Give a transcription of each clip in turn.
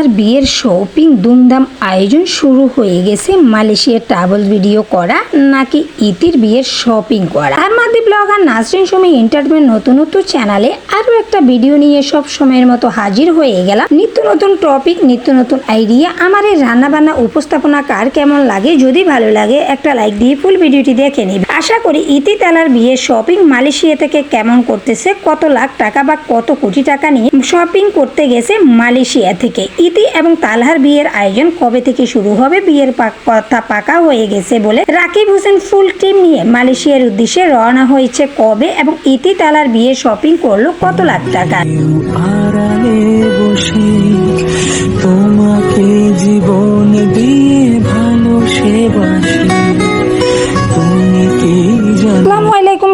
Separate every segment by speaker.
Speaker 1: তালার বিয়ের শপিং দুমদাম আয়োজন শুরু হয়ে গেছে। মালয়েশিয়ার ট্রাভেল ভিডিও করা নাকি ইতির বিয়ের শপিং করা। তার মধ্যে ব্লগার নাসরিন সুমি এন্টারটেইনমেন্ট নতুন চ্যানেলে আরো একটা ভিডিও নিয়ে সব সময়ের মতো হাজির হয়ে গেলাম। নিত্য নতুন টপিক, নিত্য নতুন আইডিয়া। আমার এই রান্না বান্না উপস্থাপনা কার কেমন লাগে, যদি ভালো লাগে একটা লাইক দিয়ে ফুল ভিডিওটি দেখে নিবে। আশা করি ইতি তালার বিয়ের শপিং মালয়েশিয়া থেকে কেমন করতেছে, কত লাখ টাকা বা কত কোটি টাকা নিয়ে শপিং করতে গেছে মালয়েশিয়া থেকে। ইতি এবং তালহার বিয়ের আয়োজন কবে থেকে শুরু হবে, বিয়ের কথা পাকা হয়ে গেছে বলে রাকিব হোসেন ফুল টিম নিয়ে মালয়েশিয়ার উদ্দেশ্যে রওনা হয়েছে কবে, এবং ইতি তালার বিয়ে শপিং করলো কত লাখ টাকা।
Speaker 2: তোমাকে জীবন দিয়ে ভালোবাসি।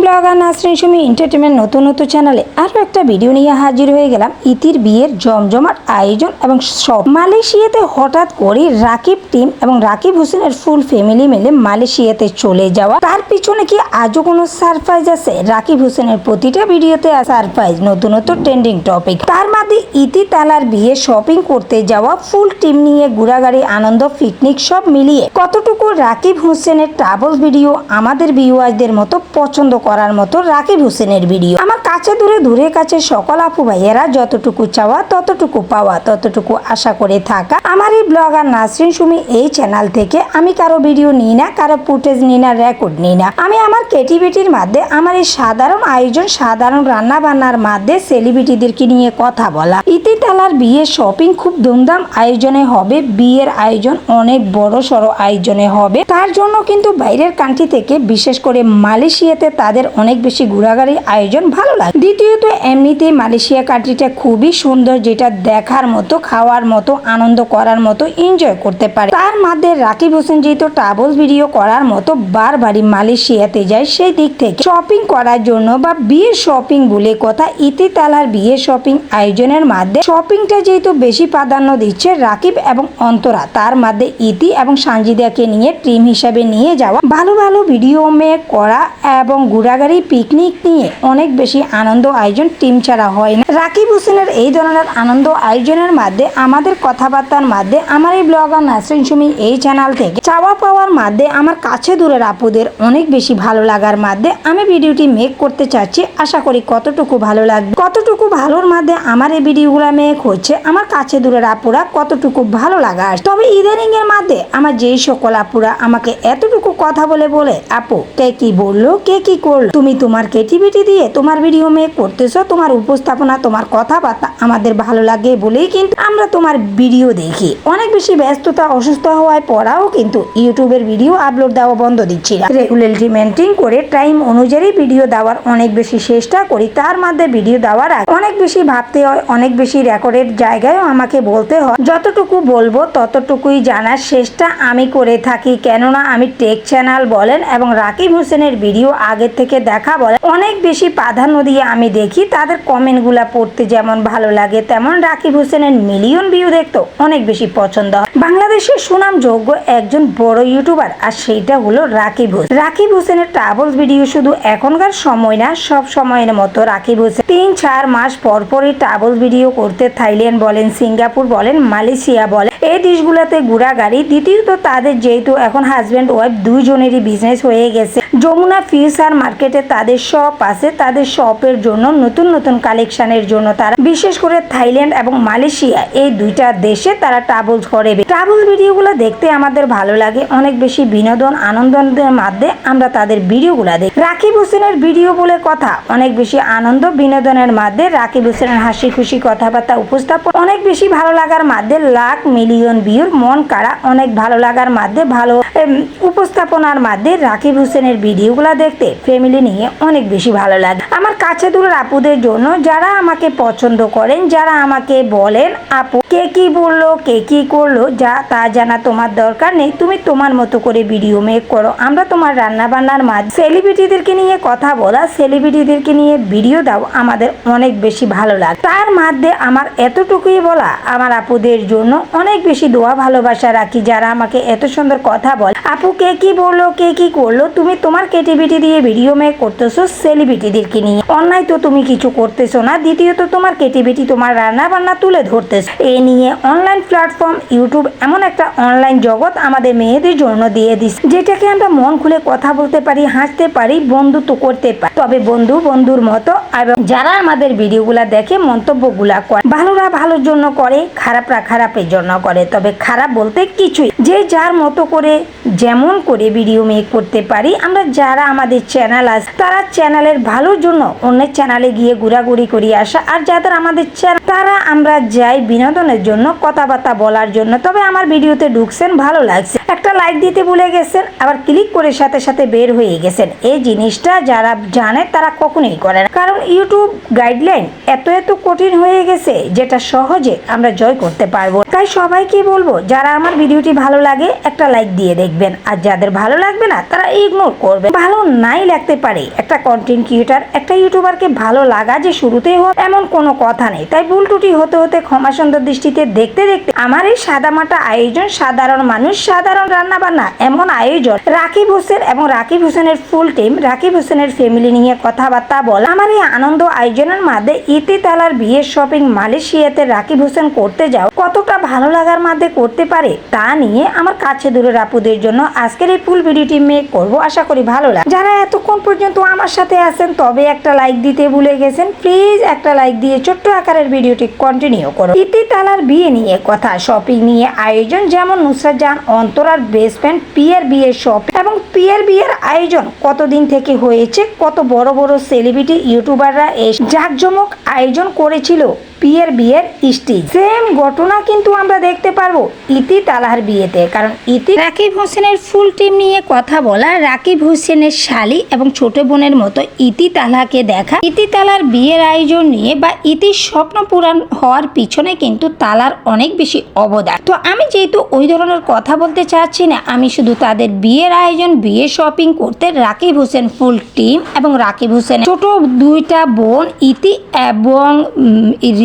Speaker 1: ব্লগার নাসরিন সুমি এন্টারটেইনমেন্ট নতুন চ্যানেলে আরো একটা ভিডিও নিয়ে হাজির হয়ে গেলাম। ইতির বিয়ের জমজমাট আয়োজন এবং সব মালয়েশিয়াতে হঠাৎ করে রাকিব টিম এবং রাকিব হোসেনের ফুল ফ্যামিলি মিলে মালয়েশিয়াতে চলে যাওয়া, তার পিছনে কি আজও কোনো সারপ্রাইজ আছে? রাকিব হোসেনের প্রতিটা ভিডিওতে সারপ্রাইজ, নতুন ট্রেন্ডিং টপিক। তার মধ্যে ইতি তালার বিয়ে শপিং করতে যাওয়া ফুল টিম নিয়ে ঘোরাঘুরি, আনন্দ, পিকনিক সব মিলিয়ে কতটুকু রাকিব হোসেনের ট্রাভেল ভিডিও আমাদের ভিউয়ারদের মতো পছন্দ করার মতো রাকিব হোসেনের ভিডিও। আমার কাছে দূরে কাছে সকল আপু ভাইয়েরা যতটুকু চাওয়া ততটুকু পাওয়া, ততটুকু আশা করে থাকা আমার এই ব্লগার নাসরিন সুমি এই চ্যানেল থেকে। আমি কারো ভিডিও নিই না, কারো ফুটেজ নিই না, রেকর্ড নিই না। আমি আমার ক্রিয়েটিভিটির মধ্যে আমার এই সাধারণ আয়োজন, সাধারণ রান্না বান্নার মধ্যে সেলিব্রিটিদেরকে নিয়ে কথা বলা। ইতি তালার বিয়ে শপিং খুব ধুমধাম আয়োজনে হবে। বিয়ের আয়োজন অনেক বড় সড়ো আয়োজনে হবে। তার জন্য কিন্তু বাইরের কান্ট্রি থেকে, বিশেষ করে মালয়েশিয়াতে তাদের অনেক বেশি ঘোরাঘুরি আয়োজন ভালো লাগে। দ্বিতীয়ত এমনিতেই মালয়েশিয়া কান্ট্রিটা খুবই সুন্দর, যেটা দেখার মতো, খাওয়ার মতো, আনন্দ করার মতো, এনজয় করতে পারে। তার মধ্যে রাকিব হোসেন যেহেতু ট্রাভেল ভিডিও করার মতো বারবারই মালয়েশিয়াতে যায়, সেই দিক থেকে শপিং করার জন্য বা বিয়ের শপিং বলে কথা, ইতি তালার বিয়ে শপিং আয়োজনের মধ্যে শপিংটা যেহেতু বেশি প্রাধান্য দিচ্ছে রাকিব এবং অন্তরা, তার মধ্যে ইতি এবং সানজিদাকে নিয়ে টিম হিসাবে নিয়ে যাওয়া, ভালো ভালো ভিডিও মেক করা এবং ঘোরাঘুরি পিকনিক নিয়ে অনেক বেশি আনন্দ আয়োজন টিম ছাড়া হয় না। রাকিব হোসেনের এই ধরনের আনন্দ আয়োজনের মধ্যে আমাদের কথাবার্তার মধ্যে আমার এই ব্লগার নাসরিন সুমি এই চ্যানেল থেকে চাওয়া পাওয়ার মধ্যে আমার কাছে দূরের আপুদের অনেক বেশি ভালো লাগার মধ্যে আমি ভিডিওটি মেক করতে চাচ্ছি। আশা করি কতটুকু ভালো লাগবে, কতটুকু ভালোর মধ্যে আমার এই ভিডিওগুলো মেক হচ্ছে, আমার কাছে দূরের আপুরা কতটুকু ভালো লাগা। তবে ইদানিং এর মধ্যে আমার যেই সকল আপুরা আমাকে এতটুকু কথা বলে আপু কে কি বললো, কে কি করলো, তুমি তোমার ক্রিয়েটিভিটি দিয়ে তোমার ভিডিও মেক করতেছো, তোমার উপস্থাপনা, তোমার কথাবার্তা আমাদের ভালো লাগে বলেই কিন্তু আমরা তোমার ভিডিও দেখি। অনেক বেশি ব্যস্ততা, অসুস্থ হওয়ার পরাও কিন্তু ইউটিউবের ভিডিও আপলোড দেওয়া বন্ধ দিচ্ছি না। রেগুলারিটি মেনটেন করে টাইম অনুযায়ী ভিডিও দেওয়ার অনেক বেশি চেষ্টা করি। তার মধ্যে ভিডিও দেওয়ার আগে অনেক বেশি ভাবতে হয়, অনেক বেশি রেকর্ডের জায়গায় আমাকে বলতে হয়। যতটুকু বলবো ততটুকুই জানার চেষ্টা আমি করে থাকি, কেননা আমি টেক চ্যানেল বলেন এবং রাকিব হোসেনের ভিডিও আগের থেকে দেখা বলেন অনেক বেশি প্রাধান্য দিয়ে আমি দেখি। তাদের কমেন্ট গুলা পড়তে যেমন ভালো লাগে, তেমন রাকিব হোসেনের মিলিয়ন ভিউ দেখতেও অনেক বেশি পছন্দ হয়। বাংলাদেশের সুনামযোগ্য একজন বড় ইউটিউবার, আর সেইটা হলো রাকিব হোসেন। রাকিব হোসেনের ট্রাভেল ভিডিও শুধু এখনকার সময় না, সব সময়ের মতো রাকিব হোসেন 3-4 মাস পরপরই ট্রাভেল ভিডিও করতে থাইল্যান্ড বলেন, সিঙ্গাপুর বলেন, মালয়েশিয়া বলেন, এই দেশগুলোতে ঘোরাঘুরি। দ্বিতীয়ত তাদের যেহেতু এখন হাজব্যান্ড ওয়াইফ দুইজনেরই বিজনেস হয়ে গেছে, যমুনা ফিউচার মার্কেটে তাদের শপ আছে। তাদের শপের জন্য নতুন কালেকশনের জন্য তারা বিশেষ করে থাইল্যান্ড এবং মালয়েশিয়া এই দুইটা দেশে তারা ট্রাভেল করে। ট্রাভেল ভিডিওগুলো দেখতে আমাদের ভালো লাগে, অনেক বেশি বিনোদন, আনন্দের মধ্যে আমরা তাদের ভিডিওগুলো দেখি। রাকিব হোসেনের ভিডিও বলে কথা অনেক বেশি আনন্দ বিনোদনের মধ্যে, রাকিব হোসেনের হাসি খুশি কথাবার্তা উপস্থাপন অনেক বেশি ভালো লাগার মধ্যে, লাখ মিলিয়ন ভিউর মন কাড়া অনেক ভালো লাগার মধ্যে, ভালো উপস্থাপনার মধ্যে রাকিব হোসেনের ভিডিওগুলো দেখতে ফ্যামিলি নিয়ে অনেক বেশি ভালো লাগে। আমার কাছে দূরের আপুদের জন্য যারা আমাকে পছন্দ করেন, যারা আমাকে বলেন আপু কে কি বললো, কে কি করলো, যা তা জানা তোমার দরকার নেই, তুমি তোমার মতো করে ভিডিও মেক করো। আমরা তোমার রান্না বান্নার মাঝে সেলিব্রিটিদেরকে নিয়ে কথা বলা, সেলিব্রিটিদেরকে নিয়ে ভিডিও দাও, আমাদের অনেক বেশি ভালো লাগে। তার মধ্যে আমার এতটুকুই বলা, আমার আপুদের জন্য অনেক বেশি দোয়া ভালোবাসা রাখি, যারা আমাকে এত সুন্দর কথা বলে আপু কে কি বললো, কে কি করলো, তুমি তোমার ক্রিয়েটিভিটি দিয়ে ভিডিও মেক করতেছো সেলিব্রিটিদেরকে নিয়ে, অন্যায় তো তুমি কিছু করতেছো না। দ্বিতীয়ত তোমার ক্রিয়েটিভিটি, তোমার রান্না বান্না তুলে ধরতেছো, এই নিয়ে অনলাইন প্ল্যাটফর্ম ইউটিউব এমন একটা অনলাইন জগৎ আমাদের মেয়েদের জন্য দিয়ে দিচ্ছে, যেটাকে আমরা মন খুলে কথা বলতে পারি, হাসতে পারি, বন্ধুত্ব করতে পারি। তবে বন্ধুর মতো, এবং যারা আমাদের ভিডিওগুলা দেখে মন্তব্যগুলা করে, ভালোরা ভালোর জন্য করে, খারাপরা খারাপের জন্য করে। তবে খারাপ বলতে কিছুই, যে যার মতো করে যেমন করে ভিডিও মেক করতে পারি। আমরা যারা আমাদের চ্যানেল আছে তারা চ্যানেলের ভালোর জন্য অন্যের চ্যানেলে গিয়ে ঘোরাঘুরি করি আসা, আর যাদের আমাদের চ্যানেল তারা আমরা যাই বিনোদনের জন্য, কথাবার্তা বলার জন্য। তবে আমার ভিডিওতে ঢুকছেন, ভালো লাগছে, একটা লাইক দিতে ভুলে গেছেন, আবার ক্লিক করে সাথে সাথে বের হয়ে গেছেন। এই জিনিসটা যারা জানে তারা কখনোই করে না, কারণ ইউটিউব গাইডলাইন এত কঠিন হয়ে গেছে যেটা সহজে আমরা জয় করতে পারবো। তাই সবাইকে বলবো, যারা আমার ভিডিওটি ভালো লাগে একটা লাইক দিয়ে দেখবেন, আর যাদের ভালো লাগবে না তারা ইগনোর করবেন। ভালো নাই লাগতে পারে, একটা কন্টেন্ট ক্রিয়েটার, একটা ইউটিউবারকে ভালো লাগা যে শুরুতেই হোক এমন কোনো কথা নেই। তাই ভুল ত্রুটি হতে হতে ক্ষমা সুন্দর দৃষ্টিতে দেখতে দেখতে আমার এই সাদামাটা আয়োজন, সাধারণ মানুষ, সাধারণ রান্না বান্না এমন আয়োজন, রাকিব হোসেন এবং রাকিব হোসেনের ফুল টিম, রাকিব হোসেনের ফ্যামিলি নিয়ে কথাবার্তা বলা, আমার এই আনন্দ আয়োজনের মধ্যে ইতি তালার বিয়ের শপিং মালয়েশিয়াতে রাকিব হোসেন করতে যাও কতটা ভালো লাগার মধ্যে করতে পারে তা নিয়ে আমার কাছে দূরের আপুদের জন্য আজকের এই ফুল ভিডিওটি মেক করব। আশা করি ভালো লাগে। যারা এতক্ষণ পর্যন্ত আমার সাথে আছেন তবে একটা লাইক দিতে ভুলে গেছেন, প্লিজ একটা লাইক দিয়ে ছোট্ট আকারের ভিডিওটি কন্টিনিউ করো। ইতি তালার বিয়ে নিয়ে কথা, শপিং নিয়ে আয়োজন, যেমন Nusrat Jahan অন্তরার best friend peer বিয়ের শপিং এবং পিয়ার বিয়ের আয়োজন কতদিন থেকে হয়েছে, কত বড় বড় সেলিব্রিটি ইউটিউবাররা এসে জাঁকজমক আয়োজন করেছিল পিয়ার বিয়ের স্টেজ। সেম ঘটনা কিন্তু আমরা দেখতে পারবো ইতি তালার বিয়েতে, কারণ ইতি রাকিব হোসেনের ফুল টিম নিয়ে কথা বলা, রাকিব হোসেনের শালি এবং ছোট বোনের মতো ইতি তালাকে দেখা, ইতি তালার বিয়ের আয়োজন নিয়ে বা ইতির স্বপ্ন পূরণ হওয়ার পিছনে কিন্তু তালার অনেক বেশি অবদান। তো আমি যেহেতু ওই ধরনের কথা বলতে চাচ্ছি না, আমি শুধু তাদের বিয়ের আয়োজন, বিয়ে শপিং করতে রাকিব হোসেন ফুল টিম এবং রাকিব হোসেন ছোট দুইটা বোন ইতি এবং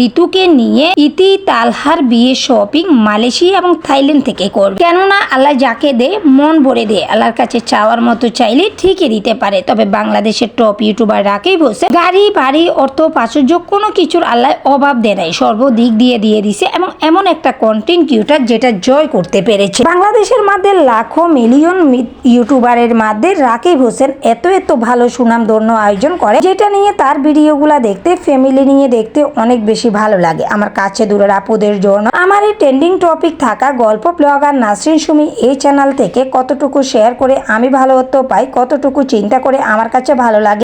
Speaker 1: ঋতুকে নিয়ে ইতি তালহার বিয়ে শপিং মালয়েশিয়া এবং থাইল্যান্ড থেকে করবে। কেননা আল্লাহ যাকে দে মন ভরে দে, আল্লাহর কাছে চাওয়ার মতো চাইলে ঠিকই দিতে পারে। তবে বাংলাদেশের টপ ইউটিউবার রাকিব হোসেন গাড়ি বাড়ি অর্থ প্রাচুর্য কোনো কিছুর আল্লাহ অভাব দেয় নাই, সর্বদিক দিয়ে দিছে এবং এমন একটা কন্টেন্ট ক্রিয়েটর যেটা জয় করতে পেরেছে। বাংলাদেশের মধ্যে লাখো মিলিয়ন ইউটিউবারের মধ্যে রাকিব হোসেন এত ভালো সুনামধন্য আয়োজন করে, যেটা নিয়ে তার ভিডিওগুলা দেখতে, ফ্যামিলি নিয়ে দেখতে অনেক বেশি ভালো লাগে। আমার কাছে দূরের আপুদের জন্য আমার এই ট্রেন্ডিং টপিক থাকা গল্প ব্লগার নাসরিন সুমি এই চ্যানেল থেকে কতটুকু শেয়ার করে আমি ভালোত্ব পাই, কতটুকু চিন্তা করে আমার কাছে ভালো লাগে।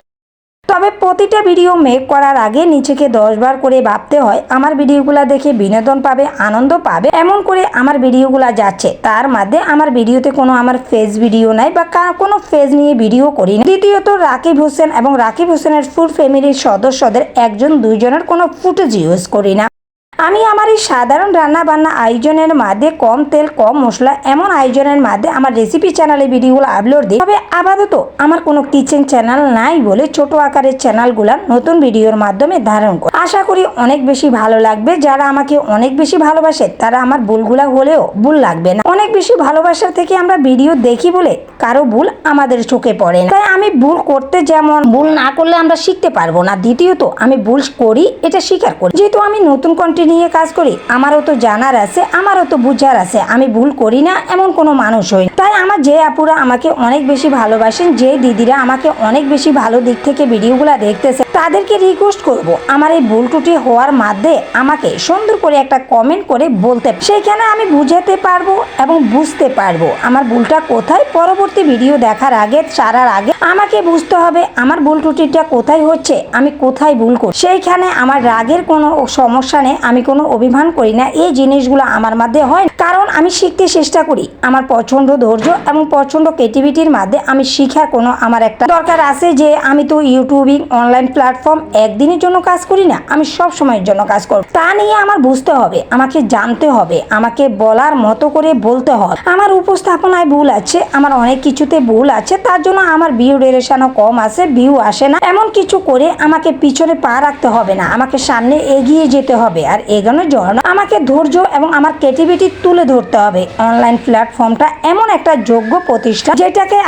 Speaker 1: তবে প্রতিটা ভিডিও মেক করার আগে নিজেকে 10 বার করে ভাবতে হয়, আমার ভিডিওগুলা দেখে বিনোদন পাবে, আনন্দ পাবে, এমন করে আমার ভিডিওগুলা যাচ্ছে। তার মধ্যে আমার ভিডিওতে কোনো আমার ফেস ভিডিও নাই বা কোনো ফেস নিয়ে ভিডিও করি না। দ্বিতীয়ত রাকিব হোসেন এবং রাকিব হোসেনের ফুল ফ্যামিলির সদস্যদের একজন দুইজনের কোনো ফুটেজ ইউজ করি না। আমি আমার এই সাধারণ রান্না বান্না আয়োজনের মধ্যে কম তেল কম মশলা এমন আয়োজনের মধ্যে আমার রেসিপি চ্যানেলে ভিডিওগুলো আপলোড দিই। তবে আপাতত আমার কোনো কিচেন চ্যানেল নাই বলে ছোট আকারের চ্যানেলগুলো নতুন ভিডিওর মাধ্যমে ধারণ করি। আশা করি অনেক বেশি ভালো লাগবে। যারা আমাকে অনেক বেশি ভালোবাসে তারা আমার ভুলগুলা হলেও ভুল লাগবে না। অনেক বেশি ভালোবাসার থেকে আমরা ভিডিও দেখি বলে কারো ভুল আমাদের চোখে পড়ে না। তাই আমি ভুল করতে, যেমন ভুল না করলে আমরা শিখতে পারবো না, দ্বিতীয়ত আমি ভুল করি এটা স্বীকার করি। যেহেতু আমি নতুন কন্টেন্ট নিয়ে কাজ করি, আমারও তো জানার আছে, আমারও তো বুঝার আছে। আমি ভুল করি না এমন কোনো মানুষ হই। তাই আমার যে আপুরা আমাকে অনেক বেশি ভালোবাসেন, যে দিদিরা আমাকে অনেক বেশি ভালো দিক থেকে ভিডিওগুলো দেখতেছে, তাদেরকে রিকোয়েস্ট করব আমার এই ভুল ত্রুটি হওয়ার মধ্যে আমাকে সুন্দর করে একটা কমেন্ট করে বলতে, সেইখানে আমি বুঝাতে পারবো এবং বুঝতে পারবো আমার ভুলটা কোথায়। পরবর্তী ভিডিও দেখার আগে, ছাড়ার আগে আমাকে বুঝতে হবে আমার ভুল ত্রুটিটা কোথায় হচ্ছে, আমি কোথায় ভুল করি। সেইখানে আমার রাগের কোনো সমস্যা নেই, আমি কোনো অভিমান করি না। এই জিনিসগুলো আমার মধ্যে হয় কারণ আমি শিখতে চেষ্টা করি। আমার প্রচন্ড ধৈর্য এবং প্রচন্ড ক্রিয়েটিভিটির মধ্যে আমি শিখার কোনো আমার একটা দরকার আছে, যে আমি তো ইউটিউবিং অনলাইন প্ল্যাটফর্ম একদিনের জন্য কাজ করি না, আমি সব সময়ের জন্য কাজ করব। তা নিয়ে আমার বুঝতে হবে, আমাকে জানতে হবে, আমাকে বলার মতো করে বলতে হবে। আমার উপস্থাপনায় ভুল আছে, আমার অনেক কিছুতে ভুল আছে, তার জন্য আমার ভিউ ডিউরেশনও কম আছে, ভিউ আসে না। এমন কিছু করে আমাকে পিছনে পা রাখতে হবে না, আমাকে সামনে এগিয়ে যেতে হবে। আর এগোনোর জন্য আমাকে ধৈর্য এবং আমার ক্রিয়েটিভিটি তুলে ধরতে ধরতে হবে। অনলাইন প্ল্যাটফর্মটা এমন একটা যোগ্য প্রতিষ্ঠান যেটাকে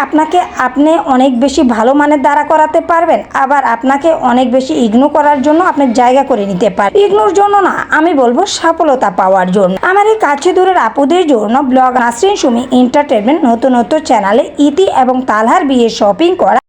Speaker 1: আপনি অনেক বেশি ভালো মানের দ্বারা করাতে পারবেন, আবার আপনাকে অনেক বেশি ইগনোর করার জন্য আপনি জায়গা করে নিতে পারেন। ইগনোর জন্য না, আমি বলবো সফলতা পাওয়ার জন্য। আমার এই কাছে দূরের আপুদের জন্য ব্লগ নাসরিন সুমি এন্টারটেনমেন্ট নতুন চ্যানেলে ইতি এবং তালহার বিয়ে শপিং করা,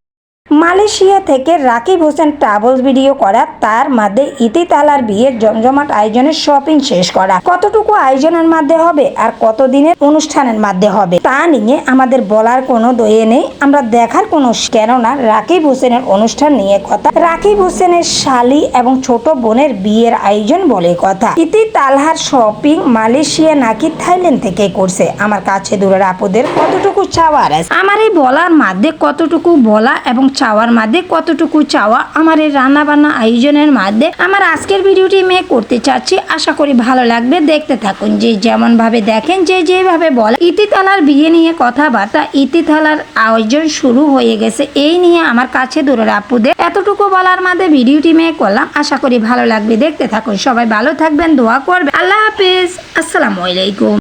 Speaker 1: মালয়েশিয়া থেকে রাকিব হোসেন ট্রাভেলস ভিডিও করা, তার মধ্যে ইতি তালার বিয়ের জমজমাট আয়োজনের শপিং শেষ করা, কতটুকু আয়োজনের মধ্যে হবে আর কতদিনের অনুষ্ঠানের মধ্যে হবে তা নিয়ে আমাদের বলার কোনো দয়ে নেই, আমরা দেখার কোনো। কেননা রাকিব হোসেনের অনুষ্ঠান নিয়ে কথা, রাকিব হোসেনের শালি এবং ছোট বোনের বিয়ের আয়োজন বলে কথা। ইতি তালহার শপিং মালয়েশিয়া নাকি থাইল্যান্ড থেকে করছে। আমার কাছে দূরের আপুদের কতটুকু চাওয়ার আছে, আমার এই বলার মধ্যে কতটুকু বলা এবং চাওয়ার মধ্যে কতটুকু চাওয়া, আমার এই রান্না বান্না আয়োজনের মধ্যে আমার আজকের ভিডিওটি মেয়ে করতে চাচ্ছি। আশা করি ভালো লাগবে, দেখতে থাকুন। যে যেমন ভাবে দেখেন, যে যেভাবে বলে ইতি তালার বিয়ে নিয়ে কথাবার্তা, ইতি তালার আয়োজন শুরু হয়ে গেছে, এই নিয়ে আমার কাছে দূরের আপুদের এতটুকু বলার মধ্যে ভিডিওটি মেয়ে করলাম। আশা করি ভালো লাগবে, দেখতে থাকুন। সবাই ভালো থাকবেন, দোয়া করবেন। আল্লাহ হাফেজ, আসসালামু আলাইকুম।